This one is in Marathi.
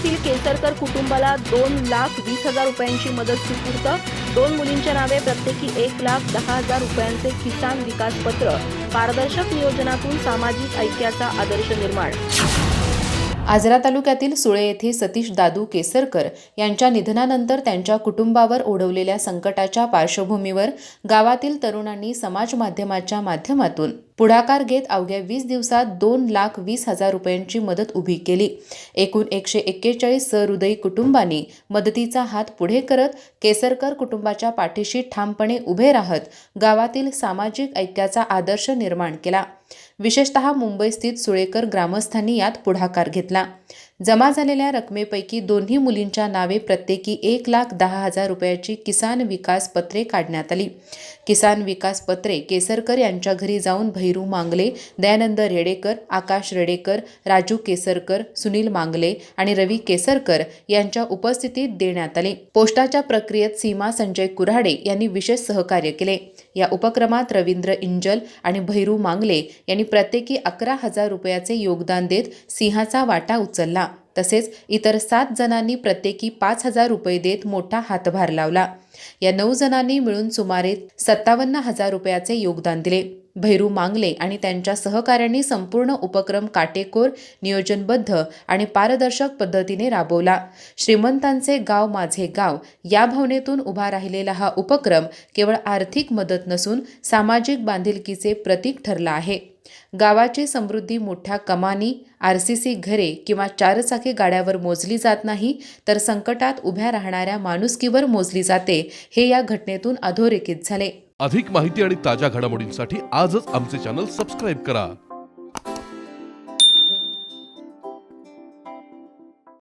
येथील केसरकर कुटुंबाला 2,20,000 रुपयांची मदत सुपूर्द। 2 मुलींच्या नावे प्रत्येकी 1,10,000 रुपयांचे किसान विकास पत्र। पारदर्शक नियोजनातून सामाजिक ऐक्याचा आदर्श निर्माण। आजरा तालुक्यातील सुळे येथे सतीश दादू केसरकर यांच्या निधनानंतर त्यांच्या कुटुंबावर ओढवलेल्या संकटाच्या पार्श्वभूमीवर गावातील तरुणांनी समाज माध्यमाच्या माध्यमातून पुढाकार घेत अवघ्या 20 दिवसात 2,20,000 रुपयांची मदत उभी केली। एकूण 141 सहृदयी कुटुंबांनी मदतीचा हात पुढे करत केसरकर कुटुंबाच्या पाठीशी ठामपणे उभे राहत गावातील सामाजिक ऐक्याचा आदर्श निर्माण केला। विशेषतः मुंबई स्थित सुळेकर ग्रामस्थांनी यात पुढाकार घेतला। जमा झालेल्या रकमेपैकी दोन्ही मुलींच्या नावे प्रत्येकी 1,10,000 रुपयाची किसान विकास पत्रे काढण्यात आली। किसान विकास पत्रे केसरकर यांच्या घरी जाऊन भैरू मांगले, दयानंद रेडेकर, आकाश रेडेकर, राजू केसरकर, सुनील मांगले आणि रवी केसरकर यांच्या उपस्थितीत देण्यात आले। पोस्टाच्या प्रक्रियेत सीमा संजय कुऱ्हाडे यांनी विशेष सहकार्य केले। या उपक्रमात रवींद्र इंजल आणि भैरू मांगले यांनी प्रत्येकी 11,000 रुपयाचे योगदान देत सिंहाचा वाटा उचलला। तसेच इतर 7 जणांनी प्रत्येकी 5,000 रुपये देत मोठा हातभार लावला। या 9 जणांनी मिळून सुमारे 57,000 रुपयाचे योगदान दिले। भैरू मांगले आणि त्यांच्या सहकाऱ्यांनी संपूर्ण उपक्रम काटेकोर, नियोजनबद्ध आणि पारदर्शक पद्धतीने राबवला। श्रीमंतांचे गाव माझे गाव या भावनेतून उभा राहिलेला हा उपक्रम केवळ आर्थिक मदत नसून सामाजिक बांधिलकीचे प्रतीक ठरला आहे। गावाची समृद्धी मोठ्या कमानी, RCC घरे किंवा 4 चाकी गाड्यावर मोजली जात नाही, तर संकटात उभ्या राहणाऱ्या माणुसकीवर मोजली जाते, हे या घटनेतून अधोरेखित झाले। अधिक माहिती आणि ताज्या घडामोडींसाठी आजच आमचे चॅनल सबस्क्राइब करा।